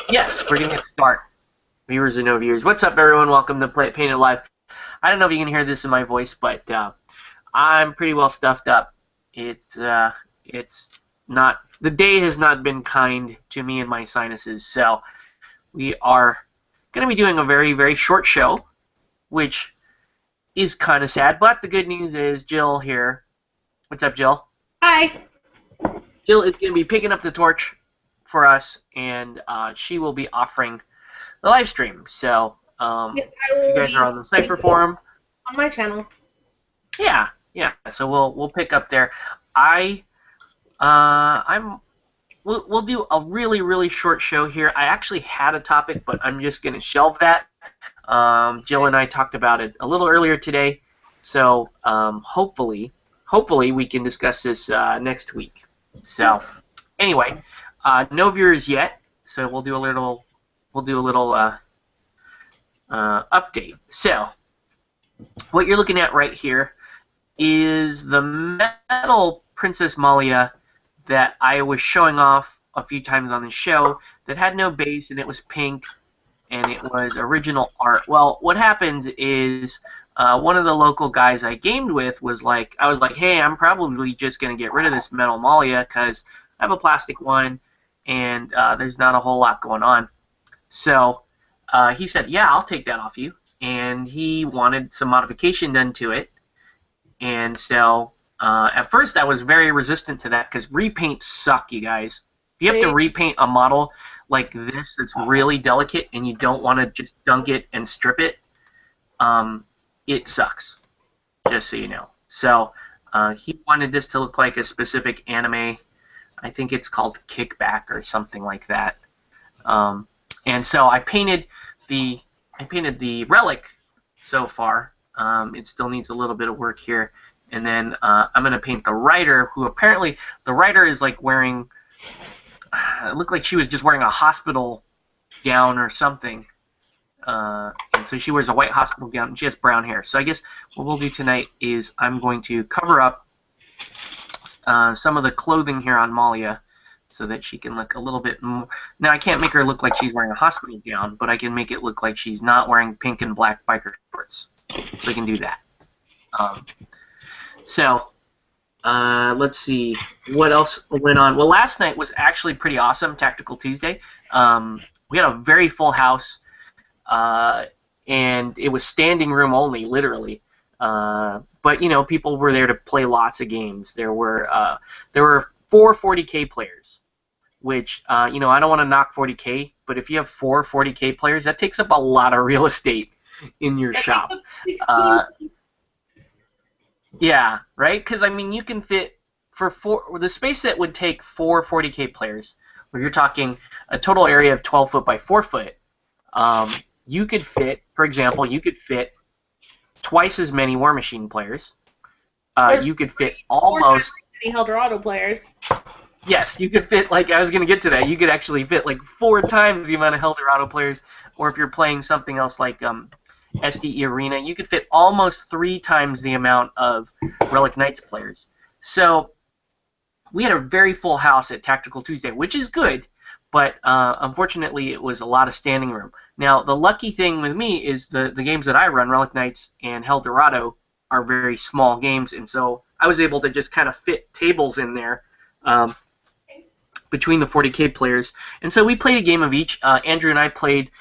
Yes, we're going to start. Viewers and no viewers. What's up, everyone? Welcome to Play It Painted Live. I don't know if you can hear this in my voice, but I'm pretty well stuffed up. It's not, the day has not been kind to me and my sinuses, so we are going to be doing a very, very short show, which is kind of sad, but the good news is Jill here. What's up, Jill? Hi. Jill is going to be picking up the torch for us, and she will be offering the live stream. So, Yes, if you guys are on the Cypher forum, on my channel. yeah. So we'll pick up there. We'll do a really, really short show here. I actually had a topic, but I'm just going to shelve that. Jill and I talked about it a little earlier today, so hopefully we can discuss this next week. So anyway, no viewers yet, so we'll do a little update. So what you're looking at right here is the metal Princess Malia that I was showing off a few times on the show that had no base, and it was pink, and it was original art. Well, what happens is one of the local guys I gamed with was like, I was like, hey, I'm probably just going to get rid of this metal Malia because I have a plastic one, and there's not a whole lot going on. So he said, yeah, I'll take that off you, and he wanted some modification done to it. And so at first I was very resistant to that because repaints suck, you guys. If you have to repaint a model like this that's really delicate and you don't want to just dunk it and strip it, it sucks, just so you know. So he wanted this to look like a specific anime. I think it's called Kickback or something like that. And so I painted the relic so far. It still needs a little bit of work here. And then I'm going to paint the writer, who apparently, the writer is like wearing, it looked like she was just wearing a hospital gown or something. And so she wears a white hospital gown, and she has brown hair. So I guess what we'll do tonight is I'm going to cover up some of the clothing here on Malia so that she can look a little bit more. Now, I can't make her look like she's wearing a hospital gown, but I can make it look like she's not wearing pink and black biker shorts. So I can do that. Let's see what else went on. Well, last night was actually pretty awesome, Tactical Tuesday. We had a very full house, and it was standing room only, literally. But you know, people were there to play lots of games. There were 4 40K players, which you know, I don't want to knock 40K, but if you have 4 40K players, that takes up a lot of real estate in your shop. Yeah, right? Because, I mean, you can fit, for the space that would take 4 40K players, where you're talking a total area of 12 foot by 4 foot, you could fit, for example, you could fit twice as many War Machine players. You could fit almost... Many Eldorado players. Yes, you could fit, like, I was going to get to that, you could actually fit, like, 4 times the amount of Eldorado players, or if you're playing something else like... SDE Arena, you could fit almost 3 times the amount of Relic Knights players. So we had a very full house at Tactical Tuesday, which is good, but unfortunately it was a lot of standing room. Now, the lucky thing with me is the games that I run, Relic Knights and Eldorado, are very small games, and so I was able to just kind of fit tables in there between the 40K players. And so we played a game of each. Andrew and I played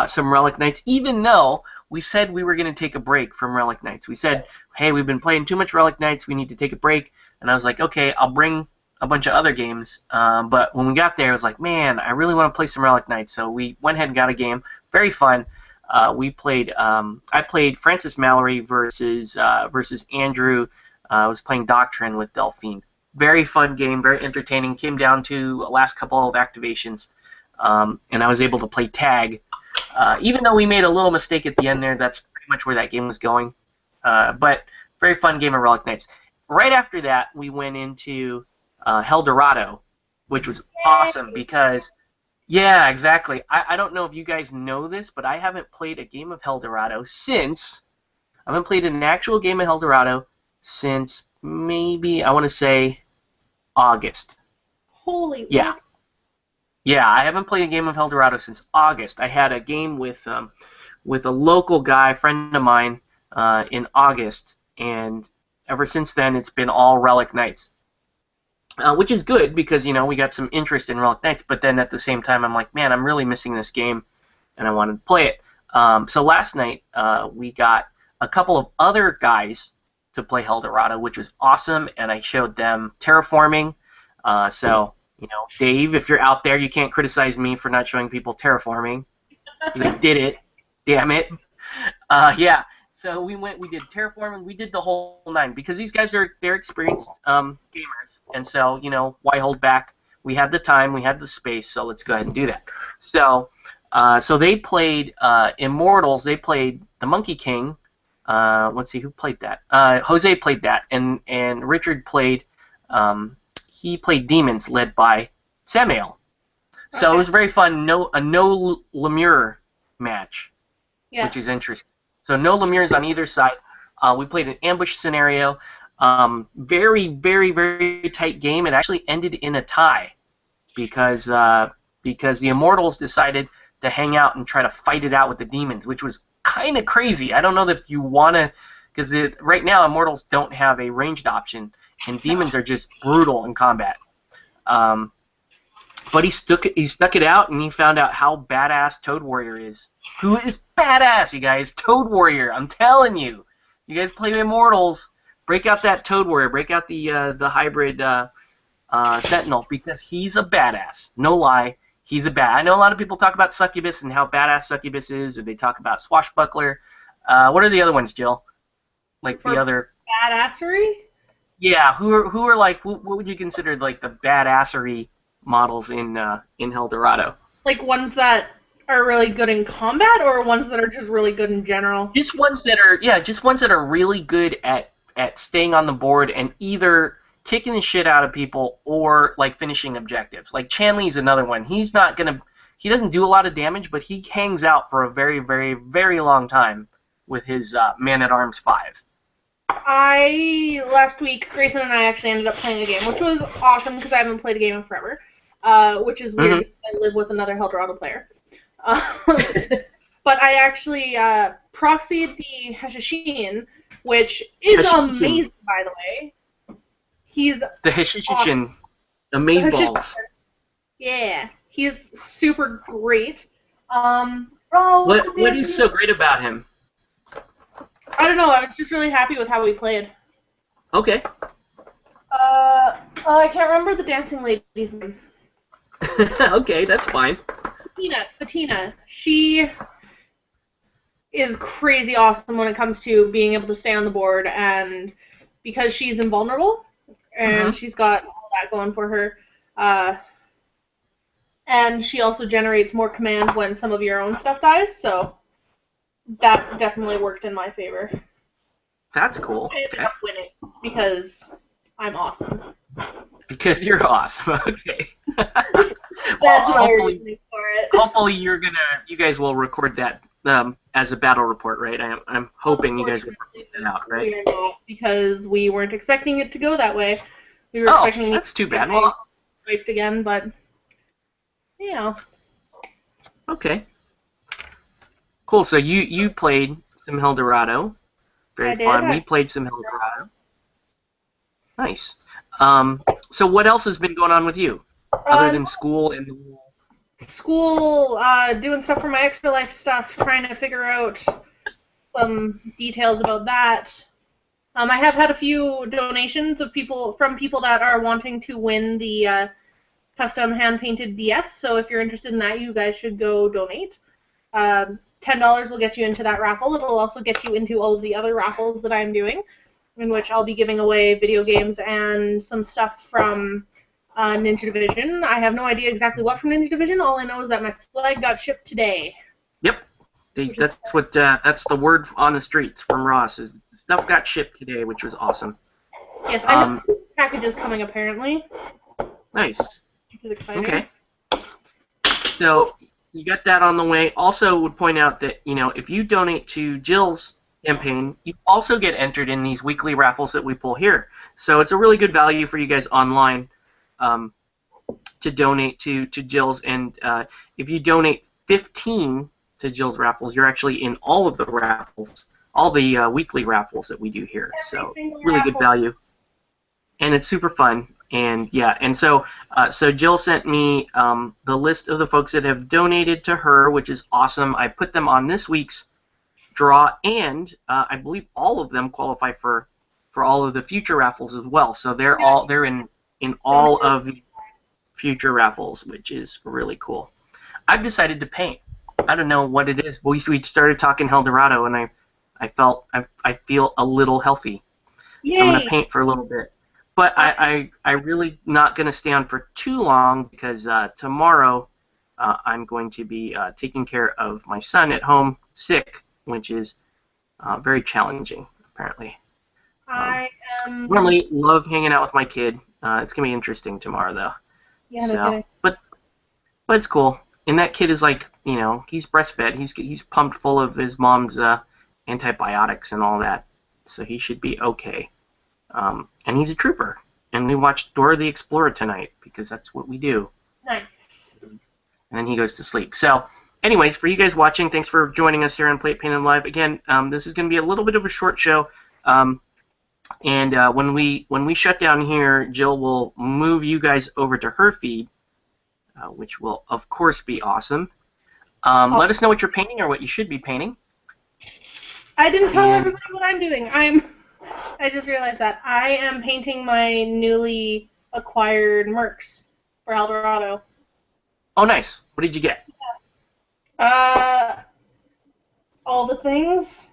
some Relic Knights, even though we said we were going to take a break from Relic Knights. We said, hey, we've been playing too much Relic Knights, we need to take a break. And I was like, okay, I'll bring a bunch of other games. But when we got there, I was like, man, I really want to play some Relic Knights. So we went ahead and got a game. Very fun. We played. I played Francis Mallory versus Andrew. I was playing Doctrine with Delphine. Very fun game, very entertaining. Came down to the last couple of activations, and I was able to play tag. Even though we made a little mistake at the end there, that's pretty much where that game was going. But very fun game of Relic Knights. Right after that, we went into Eldorado, which was awesome because, yeah, exactly. I don't know if you guys know this, but I haven't played a game of Eldorado since, I haven't played an actual game of Eldorado since maybe, I want to say, August. Holy yeah. Yeah, I haven't played a game of Eldorado since August. I had a game with a local guy, friend of mine, in August, and ever since then it's been all Relic Knights, which is good because we got some interest in Relic Knights. But then at the same time, I'm like, man, I'm really missing this game, and I wanted to play it. So last night we got a couple of other guys to play Eldorado, which was awesome, and I showed them terraforming. So Dave, if you're out there, you can't criticize me for not showing people terraforming because I did it. Damn it. Yeah. So we did terraforming, we did the whole nine because these guys they're experienced gamers, and so why hold back? We had the time, we had the space, so let's go ahead and do that. So they played Immortals. They played the Monkey King. Let's see who played that. Jose played that, and Richard played. He played Demons, led by Samael. So Okay. it was very fun. A no Lemure match, Yeah. which is interesting. So no Lemures on either side. We played an ambush scenario. Very, very, very tight game. It actually ended in a tie because the Immortals decided to hang out and try to fight it out with the Demons, which was kind of crazy. I don't know if you want to, because right now Immortals don't have a ranged option, and Demons are just brutal in combat. But he stuck it out, and he found out how badass Toad Warrior is. Who is badass, you guys? Toad Warrior, I'm telling you. You guys play Immortals, break out that Toad Warrior, break out the hybrid Sentinel, because he's a badass. No lie, he's a bad. I know a lot of people talk about Succubus and how badass Succubus is, or they talk about Swashbuckler. What are the other ones, Jill? Like the other Badassery? Yeah, who are like what would you consider like the badassery models in Eldorado? Like ones that are really good in combat, or ones that are just really good in general? Just ones that are really good at staying on the board and either kicking the shit out of people or like finishing objectives. Like Chanley's another one. He doesn't do a lot of damage, but he hangs out for a very, very, very long time with his Man-at-Arms 5. Last week, Grayson and I actually ended up playing a game, which was awesome because I haven't played a game in forever, which is weird because I live with another Eldorado player. But I actually proxied the Hashashin, which is amazing, by the way. He's the Hashashin, Amazeballs. Yeah, he's super great. What is so great about him? I don't know. I was just really happy with how he played. Okay. I can't remember the dancing lady's name. Okay, that's fine. Fatina. She is crazy awesome when it comes to being able to stay on the board, and because she's invulnerable, and she's got all that going for her, and she also generates more command when some of your own stuff dies, so that definitely worked in my favor. That's cool. I ended up winning because I'm awesome. Because you're awesome. Okay. That's my reasoning for it. Hopefully you guys will record that as a battle report, right? I'm hoping you guys will record that out, right? We are not, because we weren't expecting it to go that way. We were expecting that's too bad. Wiped again, but Okay. Cool. So you played some Eldorado. Very fun. We played some Eldorado. Nice. So what else has been going on with you other than school and school? Doing stuff for my extra life stuff, trying to figure out some details about that. I have had a few donations from people that are wanting to win the custom hand-painted DS. So if you're interested in that, you guys should go donate. $10 will get you into that raffle. It'll also get you into all of the other raffles that I'm doing, in which I'll be giving away video games and some stuff from Ninja Division. I have no idea exactly what from Ninja Division. All I know is that my swag got shipped today. Yep. That's the word on the streets from Ross is stuff got shipped today, which was awesome. Yes, I have 2 packages coming apparently. Nice. Which is exciting. Okay. So you got that on the way. Also would point out that, if you donate to Jill's campaign, you also get entered in these weekly raffles that we pull here. So it's a really good value for you guys online. to donate to Jill's, and if you donate 15 to Jill's raffles, you're actually in all of the raffles, all the weekly raffles that we do here. So really good value, and it's super fun. And yeah, and so Jill sent me the list of the folks that have donated to her, which is awesome. I put them on this week's draw, and I believe all of them qualify for all of the future raffles as well. So they're in all of the future raffles, which is really cool. I've decided to paint. I don't know what it is. We started talking Eldorado, and I feel a little healthy. Yay. So I'm gonna paint for a little bit. But I really not gonna stay on for too long because tomorrow I'm going to be taking care of my son at home, sick, which is very challenging apparently. I am normally love hanging out with my kid. It's gonna be interesting tomorrow though. Yeah, So, no kidding. but it's cool. And that kid is like, he's breastfed. He's pumped full of his mom's antibiotics and all that, so he should be okay. And he's a trooper. And we watched Dora the Explorer tonight because that's what we do. Nice. And then he goes to sleep. So, anyways, for you guys watching, thanks for joining us here on Play It Paint It Live. Again, this is going to be a little bit of a short show. And when we shut down here, Jill will move you guys over to her feed, which will, of course, be awesome. Let us know what you're painting or what you should be painting. I didn't tell everybody what I'm doing. I just realized that. I am painting my newly acquired Mercs for Eldorado. Oh, nice. What did you get? All the things.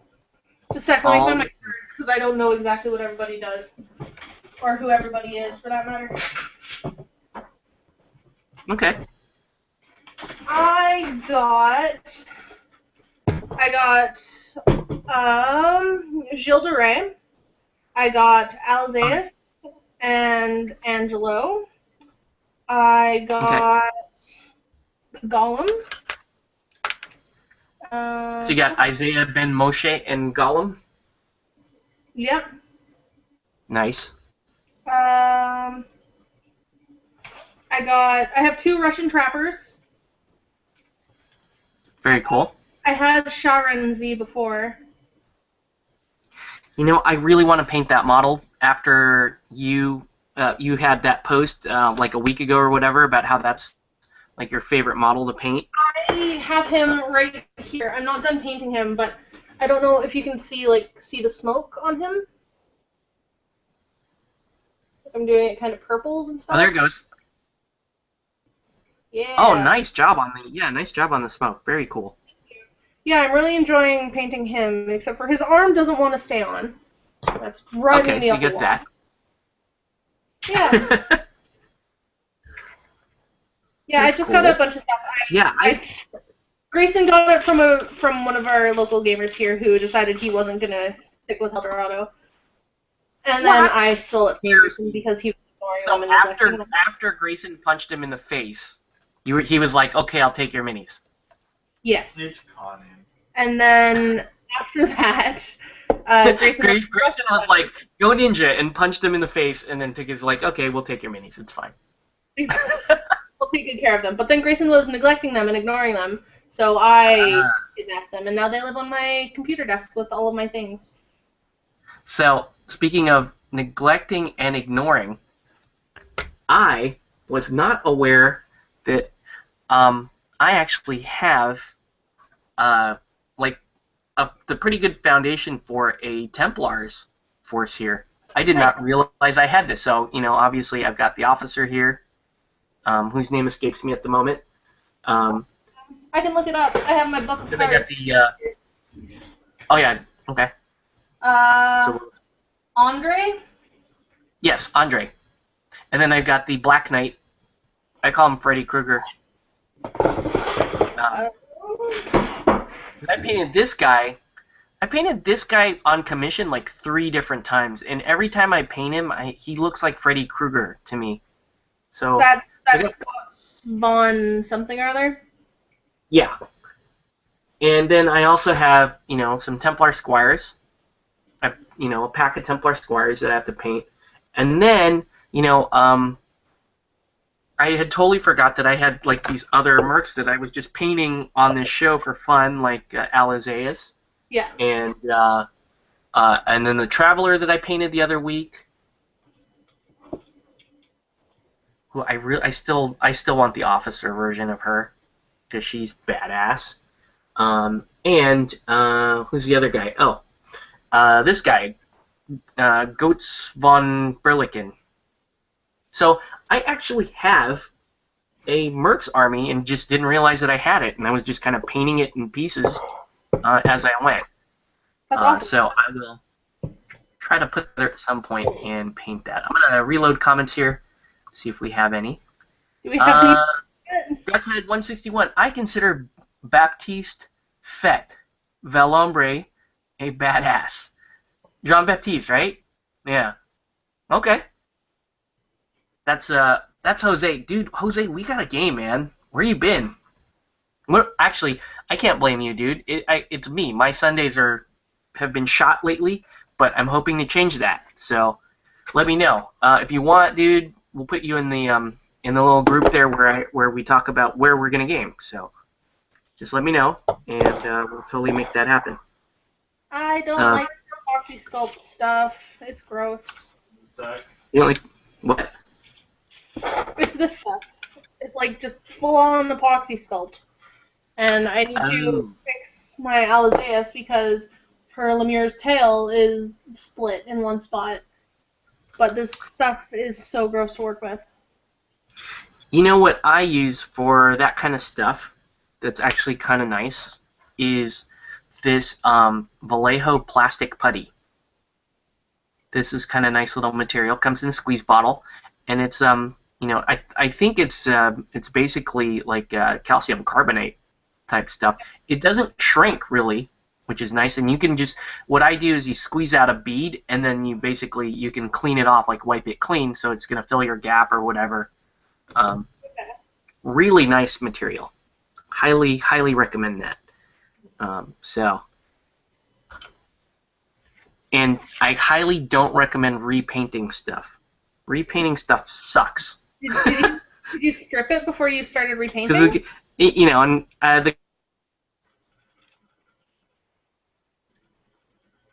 Just a second, let me find my cards, because I don't know exactly what everybody does. Or who everybody is, for that matter. Okay. I got Gilles de Rais. I got Alzeus and Angelo. I got Gollum. So you got Isaiah, Ben Moshe, and Gollum? Yep. Nice. I have 2 Russian trappers. Very cool. I had Sharenzi before. I really want to paint that model after you had that post like a week ago or whatever about how that's like your favorite model to paint. I have him right here. I'm not done painting him, but I don't know if you can see the smoke on him. I'm doing it kind of purples and stuff. Oh, there it goes. Yeah. Oh, nice job on the smoke. Very cool. Yeah, I'm really enjoying painting him, except for his arm doesn't want to stay on. That's driving Okay, me so up you the get wall. that. Yeah. Yeah, That's I just cool. got a bunch of stuff. Grayson got it from one of our local gamers here who decided he wasn't gonna stick with Eldorado, and then What? I stole it from Grayson because he was ignoring So them and neglecting them. after Grayson punched him in the face, he was like, okay, I'll take your minis. Yes. It's caught him. And then after that, Grayson was like, go ninja, and punched him in the face, and then took his like, okay, we'll take your minis, it's fine. We'll take good care of them. But then Grayson was neglecting them and ignoring them, so I kidnapped them, and now they live on my computer desk with all of my things. So, speaking of neglecting and ignoring, I was not aware that I actually have the pretty good foundation for a Templars force here. I did not realize I had this. So, obviously I've got the officer here, whose name escapes me at the moment. I can look it up. I have my book of Then I cards. got the oh yeah, okay. So Andre? yes, Andre. And then I've got the Black Knight. I call him Freddy Krueger. I painted this guy. I painted this guy on commission like 3 different times, and every time I paint him, he looks like Freddy Krueger to me. So That's Scott Von something or other? yeah. And then I also have, some Templar Squires. I've, a pack of Templar Squires that I have to paint. And then, I had totally forgot that I had like these other mercs that I was just painting on this show for fun, like Alizeus, Yeah. and then the Traveler that I painted the other week. Who I still want the officer version of her because she's badass. And who's the other guy? Oh, this guy, Goetz von Berlichen. So I actually have a Mercs army and just didn't realize that I had it, and I was just kind of painting it in pieces as I went. That's awesome. So I will try to put there at some point and paint that. I'm gonna reload comments here, see if we have any. Do we have Blackhead 161. I consider Baptiste Fett Valombre a badass. Jean Baptiste, right? Yeah. Okay. That's Jose. Dude, Jose, we got a game, man. Where you been? Actually, I can't blame you, dude. It's me. My Sundays have been shot lately, but I'm hoping to change that. So let me know. If you want, dude, we'll put you in the little group there where we talk about where we're gonna game. So just let me know, and we'll totally make that happen. I don't like the epoxy sculpt stuff. It's gross. You don't like what? It's this stuff. It's like just full-on epoxy sculpt. And I need to fix my Alizeus because her Lemire's tail is split in one spot. But this stuff is so gross to work with. You know what I use for that kind of stuff that's actually kind of nice is this Vallejo plastic putty. This is kind of nice little material. Comes in a squeeze bottle, and it's I think it's basically like calcium carbonate type stuff. It doesn't shrink really, which is nice. And you can just, what I do is you squeeze out a bead, and then you can clean it off, like wipe it clean, so it's gonna fill your gap or whatever. Really nice material. Highly recommend that. And I highly don't recommend repainting stuff. Repainting stuff sucks. Did you strip it before you started repainting? Because the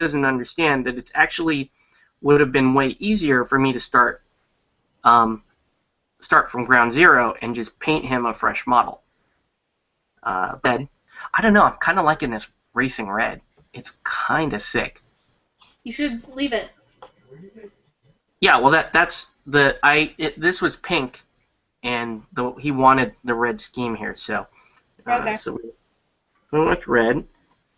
doesn't understand that it's actually would have been way easier for me to start from ground zero and just paint him a fresh model. Red. I don't know. I'm kind of liking this racing red. It's kind of sick. You should leave it. Yeah, well, this was pink, and he wanted the red scheme here, so Okay. So we went with red,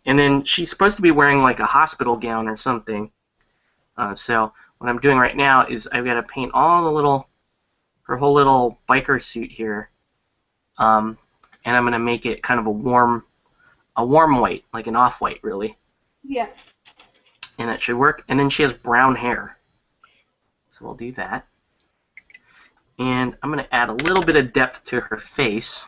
and then she's supposed to be wearing like a hospital gown or something. So what I'm doing right now is I've got to paint her whole little biker suit here, and I'm gonna make it kind of a warm white, like an off-white, really. Yeah. And that should work. And then she has brown hair. So we'll do that. And I'm going to add a little bit of depth to her face.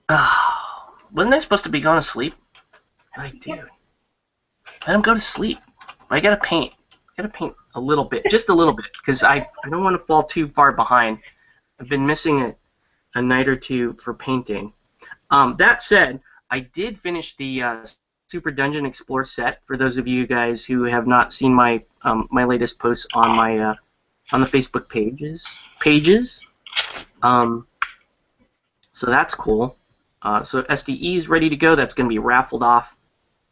Oh, wasn't I supposed to be going to sleep? Like, dude. Let him go to sleep. I got to paint. A little bit. Just a little bit. Because I don't want to fall too far behind. I've been missing a night or two for painting. That said, I did finish the Super Dungeon Explorer set. For those of you guys who have not seen my my latest posts on my on the Facebook pages. So that's cool. So SDE is ready to go. That's going to be raffled off.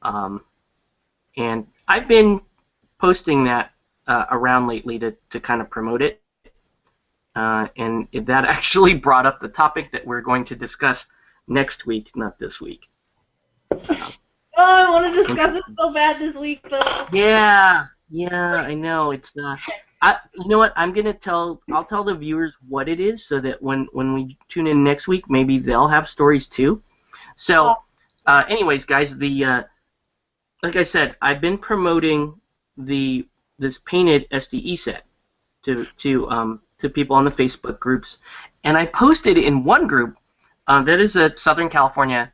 And I've been posting that around lately to kind of promote it. And that actually brought up the topic that we're going to discuss next week, not this week. Oh, I want to discuss it so bad this week, though. Yeah, I know. It's you know what? I'll tell the viewers what it is, so that when we tune in next week, maybe they'll have stories too. So, anyways, guys, like I said, I've been promoting this painted SDE set to people on the Facebook groups, and I posted in one group that is a Southern California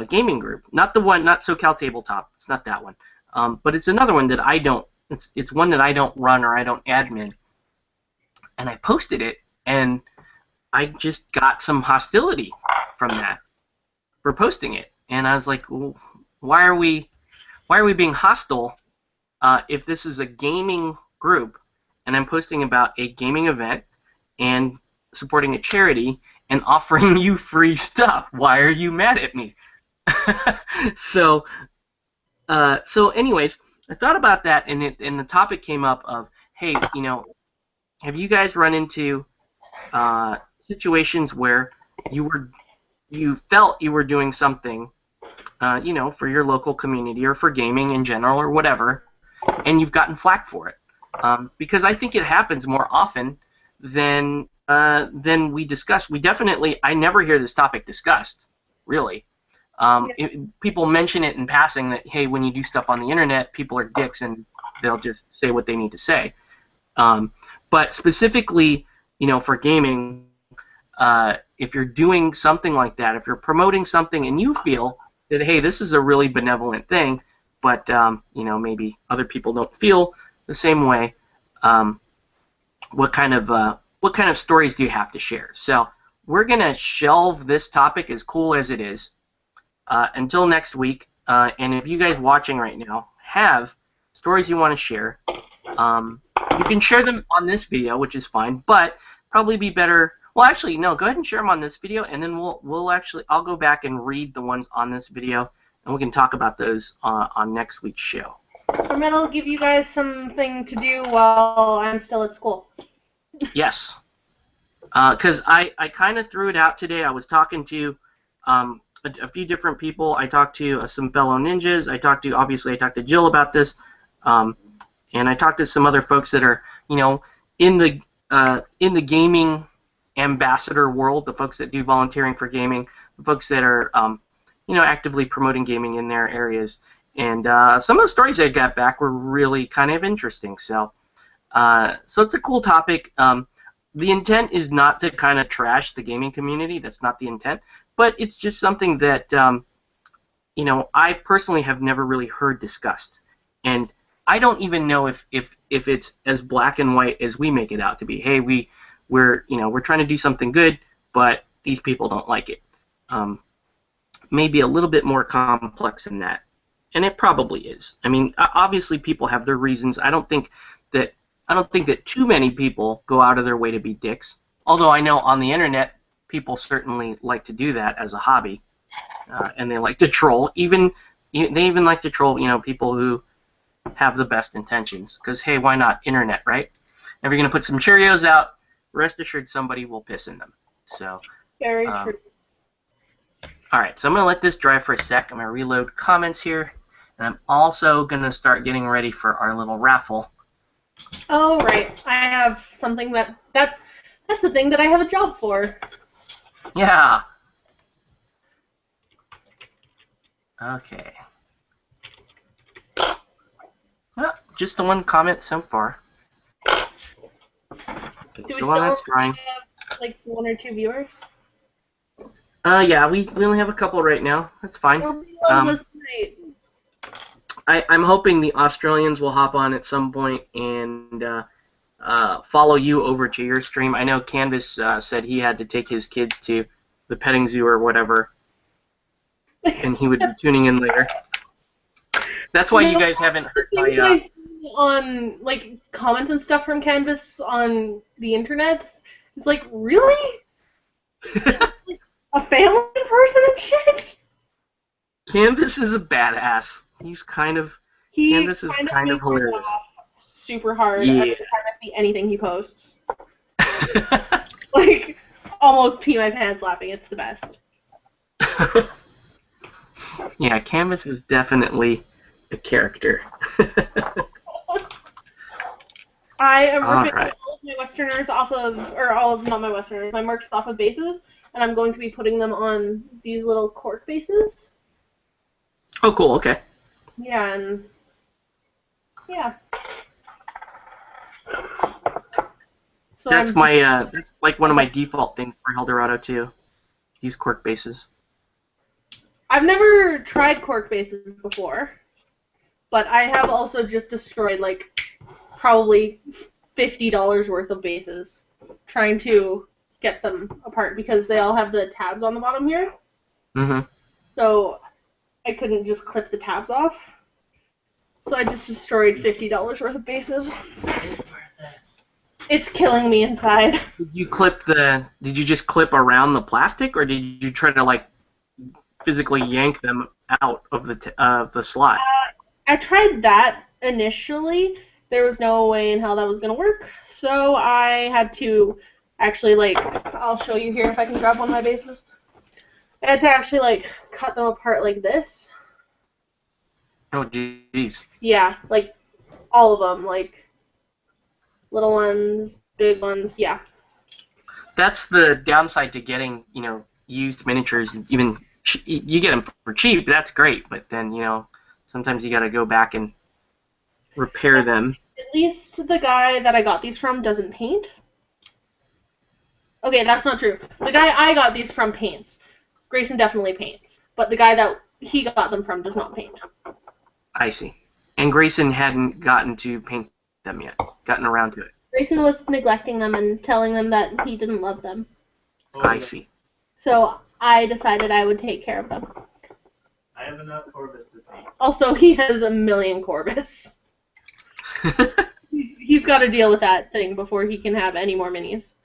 gaming group, not SoCal Tabletop. It's not that one, but it's another one that I don't. It's one that I don't run or I don't admin. and I posted it, and I just got some hostility from that for posting it, and I was like, well, why are we being hostile if this is a gaming group and I'm posting about a gaming event and supporting a charity and offering you free stuff? Why are you mad at me? So anyways, I thought about that, and the topic came up of, hey, have you guys run into situations where you felt you were doing something, for your local community or for gaming in general or whatever, and you've gotten flack for it? Because I think it happens more often than we discuss. I never hear this topic discussed, really. People mention it in passing that, hey, when you do stuff on the internet, people are dicks and they'll just say what they need to say. But specifically, for gaming, if you're doing something like that, if you're promoting something and you feel that, hey, this is a really benevolent thing, but maybe other people don't feel the same way, what kind of stories do you have to share? So we're gonna shelve this topic, as cool as it is, until next week. And if you guys watching right now have stories you want to share, you can share them on this video, which is fine, but probably be better. Well, actually, no. Go ahead and share them on this video, and then I'll go back and read the ones on this video, and we can talk about those on next week's show. So that'll give you guys something to do while I'm still at school. Yes, because I kind of threw it out today. I was talking to a few different people. I talked to some fellow ninjas. I talked to Jill about this, and I talked to some other folks that are in the gaming ambassador world, the folks that do volunteering for gaming, the folks that are actively promoting gaming in their areas. And some of the stories I got back were really kind of interesting. So it's a cool topic. The intent is not to kind of trash the gaming community. That's not the intent. But it's just something that I personally have never really heard discussed. And I don't even know if it's as black and white as we make it out to be. Hey, we're trying to do something good, but these people don't like it. Maybe a little bit more complex than that. And it probably is. I mean, obviously people have their reasons. I don't think that too many people go out of their way to be dicks. Although I know on the internet people certainly like to do that as a hobby, and they like to troll. They even like to troll people who have the best intentions. Because hey, why not? Internet, right? If you're gonna put some Cheerios out, rest assured somebody will piss in them. So very true. All right, so I'm gonna let this dry for a sec. I'm gonna reload comments here. And I'm also going to start getting ready for our little raffle. Oh, right. I have something that's a thing that I have a job for. Yeah. Okay. Just the one comment so far. Okay, Do we so while that's still drying, have, like, 1 or 2 viewers? Yeah, we only have a couple right now. That's fine. Nobody loves us tonight. I'm hoping the Australians will hop on at some point and follow you over to your stream. I know Canvas said he had to take his kids to the petting zoo or whatever, and he would be tuning in later. That's why you guys haven't heard my... on, like, comments and stuff from Canvas on the internet, it's like, really? Like, a family person and shit? Canvas is a badass. Canvas is kind of hilarious. Super hard yeah. every time I see anything he posts. Like, almost pee my pants laughing. It's the best. Yeah, Canvas is definitely a character. I am ripping all of my Westerners off of, not my Westerners, my mercs off of bases, and I'm going to be putting them on these little cork bases. Oh, cool. Okay. Yeah, and yeah. So that's that's like one of my default things for Eldorado too. These cork bases. I've never tried cork bases before, but I have also just destroyed like probably $50 worth of bases trying to get them apart because they all have the tabs on the bottom here. Mm-hmm. So I couldn't just clip the tabs off. So I just destroyed $50 worth of bases. It's killing me inside. Did you just clip around the plastic, or did you try to like physically yank them out of the slot? I tried that initially. There was no way in hell that was gonna work. So I had to actually, like, I'll show you here if I can grab one of my bases. I had to actually, like, cut them apart like this. Oh, jeez. Yeah, like, all of them, like, little ones, big ones, yeah. That's the downside to getting, used miniatures. Even you get them for cheap, that's great, but then, sometimes you got to go back and repair them. At least the guy that I got these from doesn't paint. Okay, that's not true. The guy I got these from paints. Grayson definitely paints, but the guy that he got them from does not paint. I see. And Grayson hadn't gotten to paint them yet, gotten around to it. Grayson was neglecting them and telling them that he didn't love them. I see. So I decided I would take care of them. I have enough Corvus to paint. Also, he has a million Corvus. He's got to deal with that thing before he can have any more minis.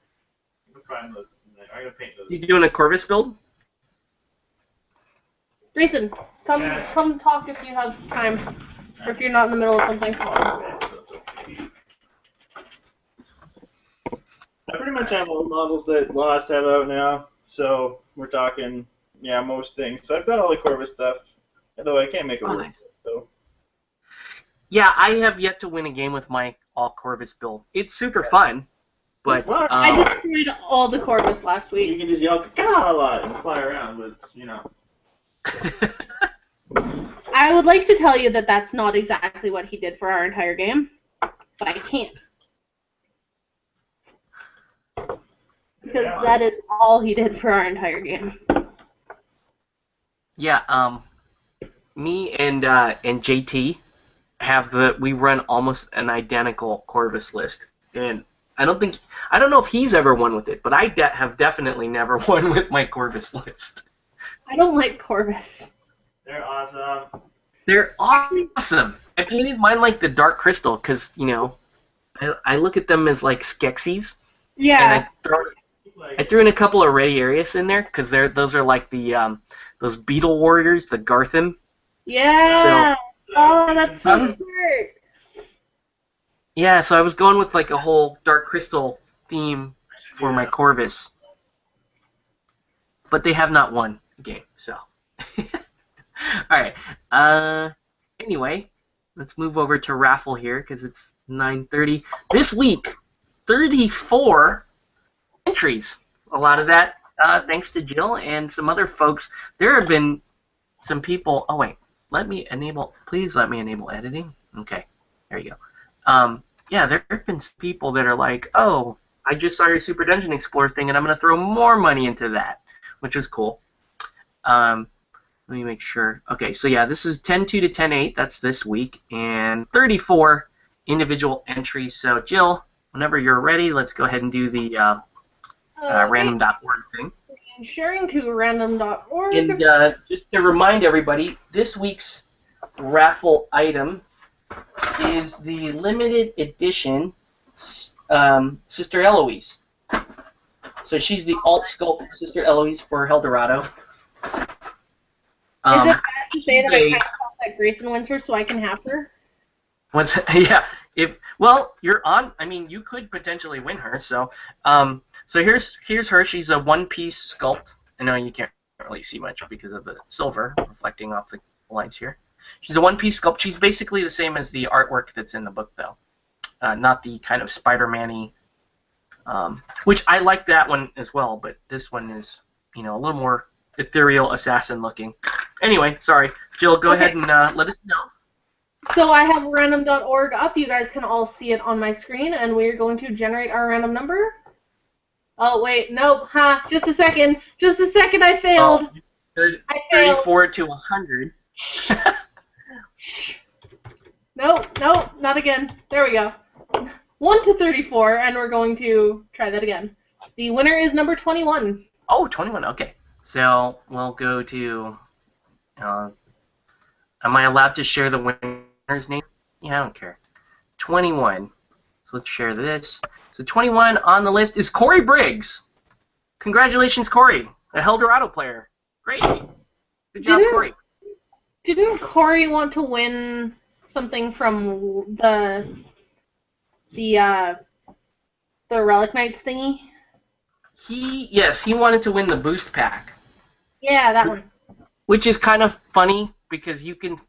I'm gonna paint those. You doing a Corvus build? Grayson, come talk if you have time, or if you're not in the middle of something. Okay, so it's okay. I pretty much have all the models that Lost have out now, so we're talking, yeah, most things. So I've got all the Corvus stuff, although I can't make it work. Nice. So. Yeah, I have yet to win a game with my all Corvus build. It's super fun, but I destroyed all the Corvus last You week. can just yell "caw" a lot and fly around, but it's, I would like to tell you that that's not exactly what he did for our entire game, but I can't. Because that is all he did for our entire game. Yeah, me and JT we run almost an identical Corvus list, and I don't know if he's ever won with it, but I have definitely never won with my Corvus list. I don't like Corvus. They're awesome. They're awesome. I painted mine like the Dark Crystal because I look at them as like Skeksis. Yeah. And I threw in a couple of Radiarius in there because those are like the those Beetle Warriors, the Gartham. Yeah. Oh, that's so smart. Yeah, so I was going with like a whole Dark Crystal theme for my Corvus, but they have not won a game. So, all right. Anyway, let's move over to Raffle here because it's 9:30 this week. 34 entries. A lot of that thanks to Jill and some other folks. There have been some people. Oh wait, please let me enable editing. Okay, there you go. Yeah, there have been some people that are like, oh, I just saw your Super Dungeon Explorer thing, and I'm going to throw more money into that, which was cool. Let me make sure. Okay, so yeah, this is 10-2 to 10-8. That's this week, and 34 individual entries. So, Jill, whenever you're ready, let's go ahead and do the random.org thing. Sharing to random.org. And just to remind everybody, this week's raffle item is the limited edition Sister Eloise. So she's the alt sculpt Sister Eloise for Eldorado. Is it bad to say that I kind of thought that Grayson wins her so I can have her? Yeah. You're on. I mean, you could potentially win her. So, so here's her. She's a one-piece sculpt. I know you can't really see much because of the silver reflecting off the lines here. She's a one-piece sculpt. She's basically the same as the artwork that's in the book, though. Not the kind of Spider-Man-y, which I like that one as well, but this one is, a little more ethereal assassin-looking. Anyway, sorry. Jill, go ahead and let us know. So I have random.org up. You guys can all see it on my screen, and we're going to generate our random number. Oh, wait. Nope. Just a second. Just a second. I failed. I failed. 34 to 100. Nope, not again. There we go. 1 to 34, and we're going to try that again. The winner is number 21. Oh, 21. Okay. So we'll go to. Am I allowed to share the winner's name? Yeah, I don't care. 21. So let's share this. So 21 on the list is Corey Briggs. Congratulations, Corey, a Eldorado player. Great. Good job, Corey. Didn't Corey want to win something from the Relic Knights thingy? Yes, he wanted to win the boost pack. Yeah, that one. Which is kind of funny because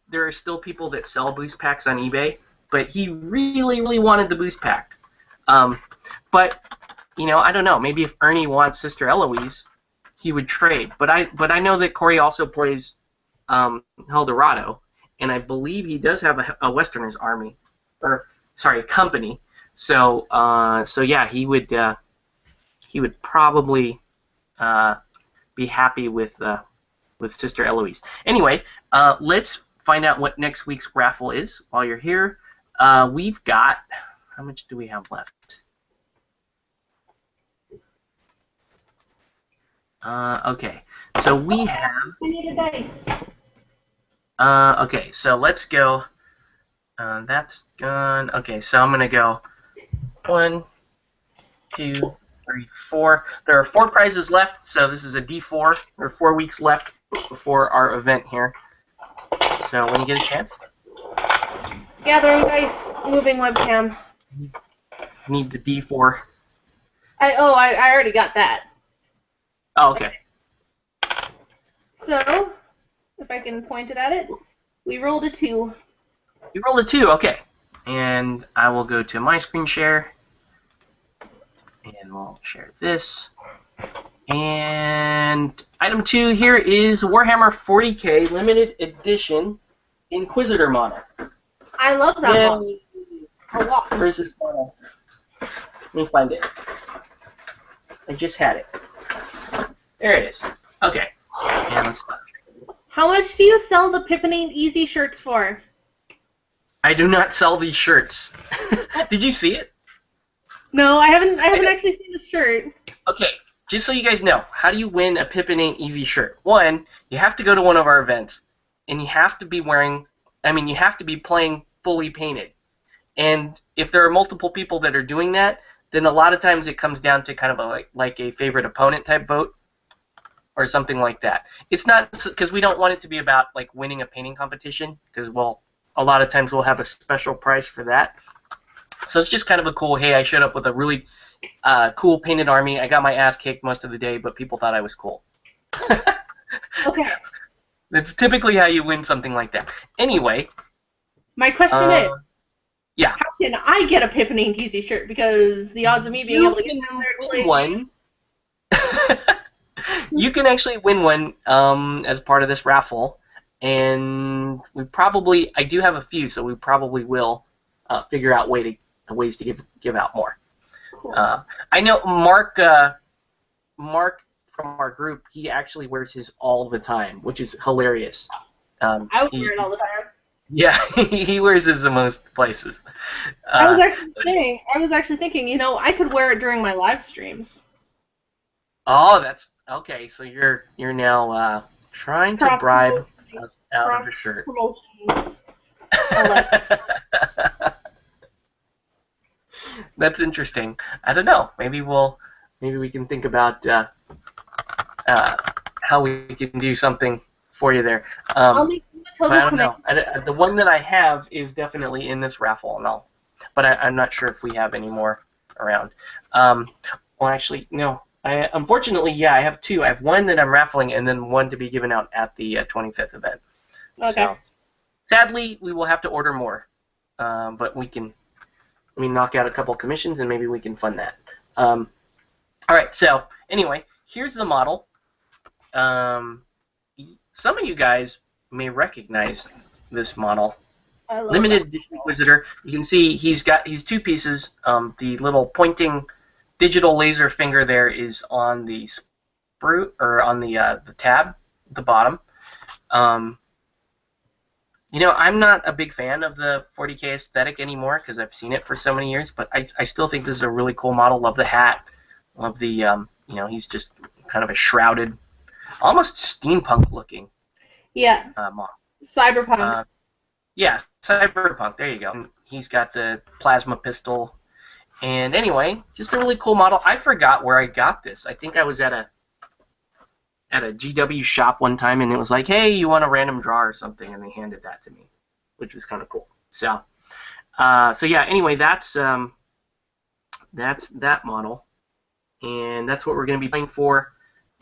there are still people that sell boost packs on eBay, but he really, really wanted the boost pack. But I don't know. Maybe if Ernie wants Sister Eloise, he would trade. But I know that Corey also plays Eldorado, and I believe he does have a Westerners army, a company. So yeah, he would probably be happy with Sister Eloise. Anyway, let's find out what next week's raffle is. While you're here, we've got, how much do we have left? Okay, so we have. I need a dice. Okay, so let's go. That's gone. Okay, so I'm gonna go 1, 2, 3, 4. There are 4 prizes left, so this is a D4. There are 4 weeks left before our event here. So when you get a chance. Gathering dice, moving webcam. Need the D4. I already got that. Oh, okay. So, if I can point it at it, we rolled a 2. You rolled a 2, okay. And I will go to my screen share. And we'll share this. And item 2 here is Warhammer 40K Limited Edition Inquisitor model. I love that one. A lot. Where's this model? Let me find it. I just had it. There it is. Okay. And let's start. How much do you sell the Pippin Ain't Easy shirts for? I do not sell these shirts. Did you see it? No, I haven't actually seen the shirt. Okay, just so you guys know, how do you win a Pippin Ain't Easy shirt? 1, you have to go to one of our events, and you have to be you have to be playing fully painted. And if there are multiple people that are doing that, then a lot of times it comes down to kind of like a favorite opponent type vote or something like that. It's not because we don't want it to be about like winning a painting competition because, well, a lot of times we'll have a special prize for that. So it's just kind of a cool, hey, I showed up with a really cool painted army. I got my ass kicked most of the day, but people thought I was cool. Okay. That's typically how you win something like that. Anyway. My question is, yeah. how can I get a Pippin Ain't Easy shirt? Because the odds of me being able to get down there to play one. You can actually win one as part of this raffle, and I do have a few, so we probably will figure out ways to give out more. Cool. I know Mark from our group, he actually wears his all the time, which is hilarious. I would wear it all the time. Yeah, he wears his in most places. I was actually thinking, I could wear it during my live streams. Oh, that's okay. So you're now trying to bribe us out of a shirt. Promotions. That's interesting. I don't know. Maybe we can think about how we can do something for you there. I'll make a total I don't know. The one that I have is definitely in this raffle, but I'm not sure if we have any more around. Well, actually, no. Unfortunately, I have 2. I have one that I'm raffling, and then one to be given out at the 25th event. Okay. So, sadly, we will have to order more, but we can. Knock out a couple commissions, and maybe we can fund that. All right. So anyway, here's the model. Some of you guys may recognize this model. Limited edition Inquisitor. You can see he's 2 pieces. The little pointing digital laser finger there is on the sprue or on the tab at the bottom. You know, I'm not a big fan of the 40K aesthetic anymore because I've seen it for so many years, but I still think this is a really cool model. Love the hat. Love the, you know, he's just kind of a shrouded, almost steampunk looking Yeah, model. cyberpunk. Yeah, cyberpunk. There you go. And he's got the plasma pistol. And anyway, just a really cool model. I forgot where I got this. I think I was at a GW shop one time, and it was like, hey, you want a random draw or something, and they handed that to me, which was kind of cool. So, so yeah. Anyway, that's that model, and that's what we're going to be playing for,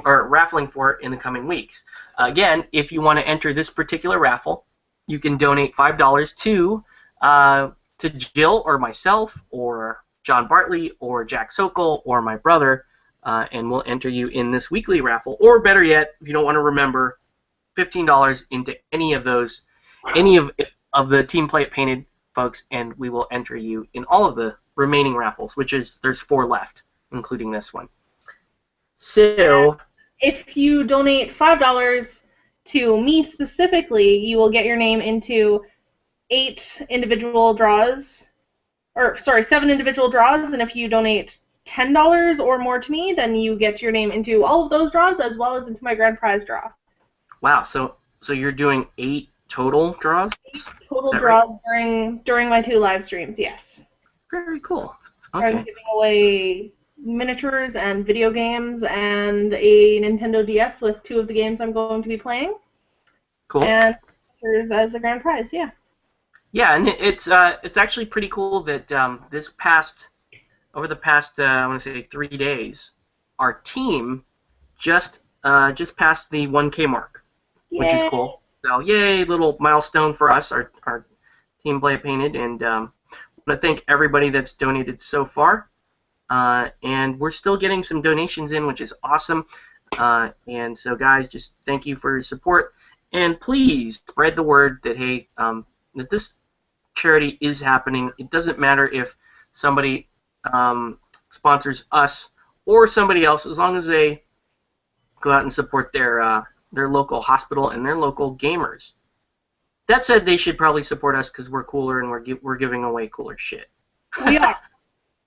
or raffling for in the coming weeks. Again, if you want to enter this particular raffle, you can donate $5 to Jill or myself or John Bartley or Jack Sokol or my brother. And we'll enter you in this weekly raffle, or better yet, if you don't want to remember, $15 into any of those, any of the Team Play It Painted folks, and we will enter you in all of the remaining raffles, which is there's 4 left, including this one. So, if you donate $5 to me specifically, you will get your name into 8 individual draws, or sorry, 7 individual draws, and if you donate $10 or more to me, then you get your name into all of those draws as well as into my grand prize draw. wow, so you're doing 8 total draws? 8 total draws right? during my 2 live streams, yes. Very cool. Okay. I'm giving away miniatures and video games and a Nintendo DS with 2 of the games I'm going to be playing. Cool. And here's as the grand prize, yeah. Yeah, and it's actually pretty cool that over the past I want to say 3 days, our team just passed the 1K mark, which is cool. So yay, little milestone for us, our Team Play It Painted, and I want to thank everybody that's donated so far. And we're still getting some donations in, which is awesome. And so guys, just thank you for your support, and please spread the word that hey, that this charity is happening. It doesn't matter if somebody sponsors us or somebody else, as long as they go out and support their local hospital and their local gamers. That said, they should probably support us because we're cooler and we're giving away cooler shit. We are.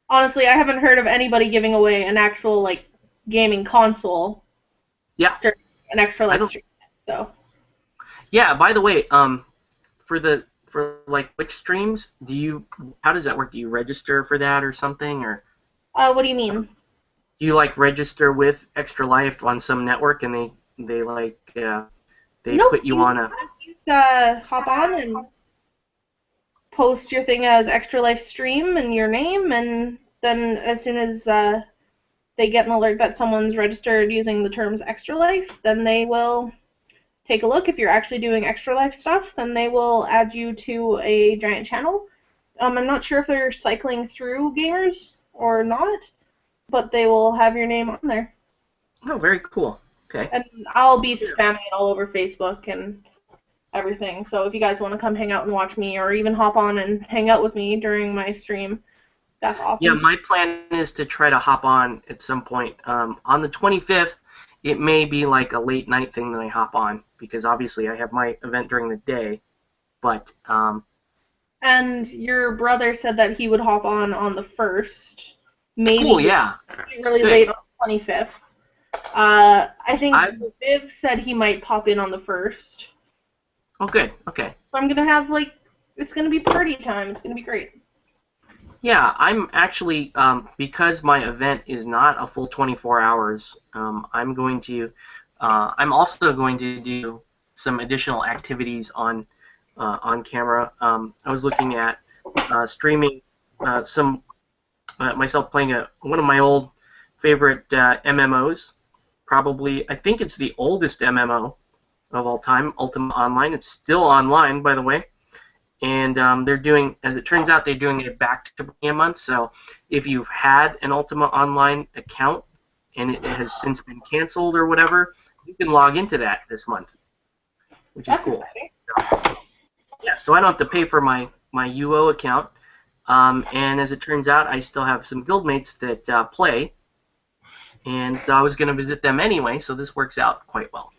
Honestly, I haven't heard of anybody giving away an actual like gaming console. Yeah. During an extra live stream. So. Yeah. By the way, for like Twitch streams, how does that work? Do you register for that or something, or? What do you mean? Do you like register with Extra Life on some network, and they put you on a? Hop on and post your thing as Extra Life stream and your name, and then as soon as they get an alert that someone's registered using the terms Extra Life, then they will take a look. If you're actually doing Extra Life stuff, then they will add you to a giant channel. I'm not sure if they're cycling through gamers or not, but they will have your name on there. Oh, very cool. Okay. And I'll be spamming it all over Facebook and everything. So if you guys want to come hang out and watch me, or even hop on and hang out with me during my stream, that's awesome. Yeah, my plan is to try to hop on at some point. On the 25th, it may be like a late night thing that I hop on, because obviously I have my event during the day. But and your brother said that he would hop on the 1st. Maybe cool, yeah. Really late on the 25th. I think Viv said he might pop in on the 1st. Oh, good. Okay. So I'm gonna have it's gonna be party time. It's gonna be great. Yeah, I'm actually because my event is not a full 24 hours. I'm also going to do some additional activities on camera. I was looking at streaming some myself playing one of my old favorite MMOs. Probably, I think it's the oldest MMO of all time, Ultima Online. It's still online, by the way. And they're doing, as it turns out, they're doing it back to a month. So if you've had an Ultima Online account and it has since been canceled or whatever, you can log into that this month, which is cool. Exciting. Yeah, so I don't have to pay for my UO account. And as it turns out, I still have some guildmates that play. And so I was going to visit them anyway, so this works out quite well.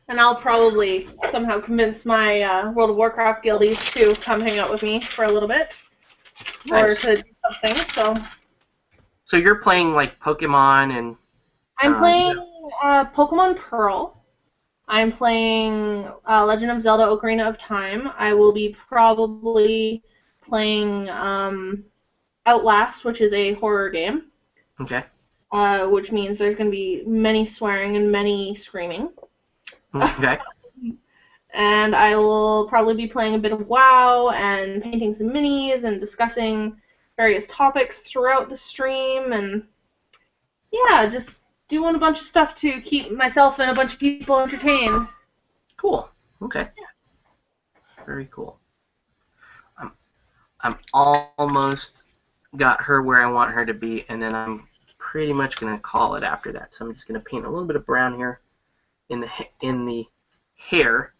And I'll probably somehow convince my World of Warcraft guildies to come hang out with me for a little bit. Nice. Or to do something, So you're playing like Pokemon and... I'm playing Pokemon Pearl. I'm playing Legend of Zelda Ocarina of Time. I will be probably playing Outlast, which is a horror game. Okay. Which means there's going to be many swearing and many screaming. Okay. And I will probably be playing a bit of WoW and painting some minis and discussing various topics throughout the stream, and yeah, just doing a bunch of stuff to keep myself and a bunch of people entertained. Cool. Okay. Very cool. I'm almost got her where I want her to be, and then I'm pretty much gonna call it after that. So I'm just gonna paint a little bit of brown here in the hair,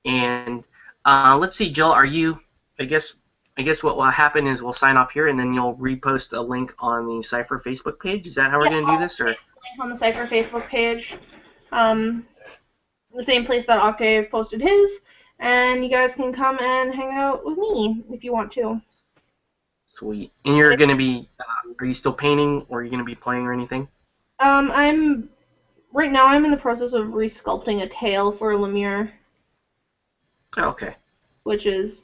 and let's see, Jill, are you? I guess what will happen is we'll sign off here, and then you'll repost a link on the Cypher Facebook page. Is that how we're gonna do this, or? Link on the Cypher Facebook page, the same place that Octave posted his, and you guys can come and hang out with me if you want to. Sweet. And you're gonna be? Are you still painting, or are you gonna be playing or anything? Right now I'm in the process of resculpting a tail for Lemire. Oh, okay. Which is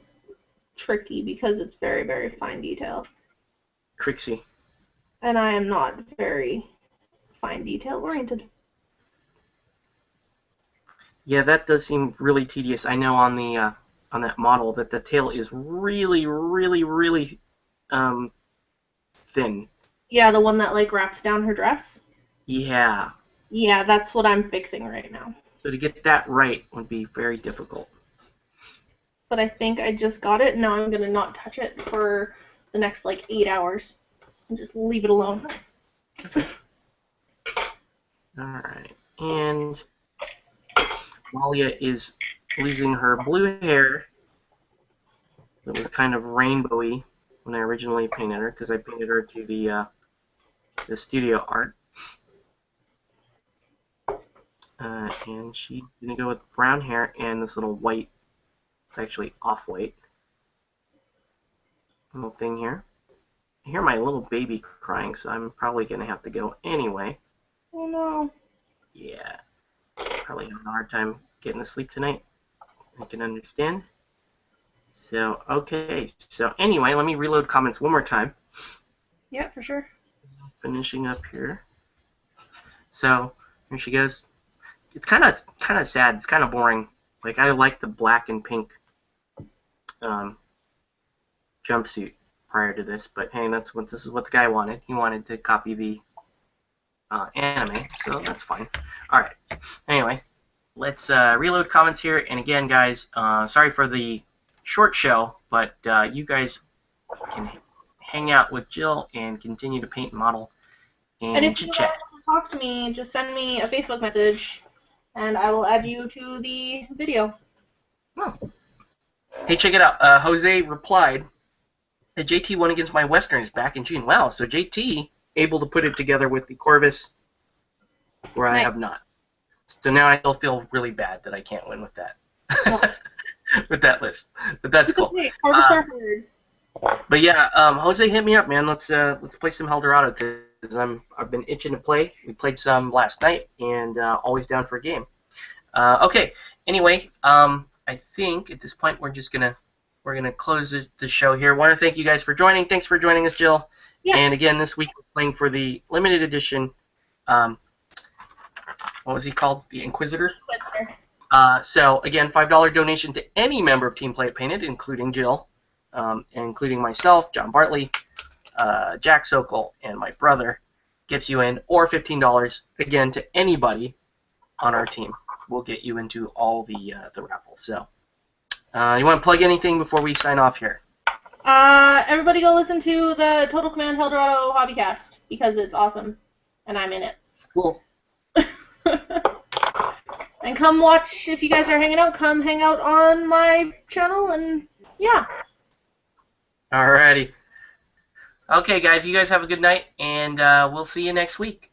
tricky because it's very, very fine detail. Trixie. And I am not very fine detail oriented. Yeah, that does seem really tedious. I know on the on that model that the tail is really, really, really thin. Yeah, the one that like wraps down her dress. Yeah. Yeah, that's what I'm fixing right now. So to get that right would be very difficult. But I think I just got it. Now I'm gonna not touch it for the next like 8 hours and just leave it alone. Okay. All right, and Malia is losing her blue hair. It was kind of rainbowy when I originally painted her, because I painted her to the studio art. And she's gonna go with brown hair and this little white. It's actually off-white little thing here. I hear my little baby crying, so I'm probably gonna have to go anyway. Oh no. Yeah, probably having a hard time getting to sleep tonight. I can understand. So, okay. So, anyway, let me reload comments one more time. Yeah, for sure. Finishing up here. So, here she goes. It's kind of sad. It's kind of boring. Like, I like the black and pink jumpsuit prior to this, but hey, this is what the guy wanted. He wanted to copy the anime, so that's fine. All right. Anyway, let's reload comments here. And again, guys, sorry for the short show, but you guys can hang out with Jill and continue to paint and model and chit chat. If you want to talk to me, just send me a Facebook message, and I will add you to the video. Oh. Hey, check it out. Jose replied that JT won against my Westerns back in June. Wow, so JT able to put it together with the Corvus, where I have not. So now I still feel really bad that I can't win with that. With that list. But that's cool. Corvus are hard. But yeah, Jose, hit me up, man. Let's play some Eldorado, because I've been itching to play. We played some last night, and always down for a game. Okay. Anyway, I think at this point we're gonna close the show here. Want to thank you guys for joining. Thanks for joining us, Jill. Yeah. And again, this week we're playing for the limited edition. What was he called? The Inquisitor. So again, $5 donation to any member of Team Play It Painted, including Jill, including myself, John Bartley, Jack Sokol, and my brother, gets you in, or $15 again to anybody on our team will get you into all the raffle. So, you want to plug anything before we sign off here? Everybody go listen to the Total Command Eldorado Hobbycast, because it's awesome, and I'm in it. Cool. And come watch, if you guys are hanging out, come hang out on my channel, and yeah. Alrighty. Okay, guys, you guys have a good night, and we'll see you next week.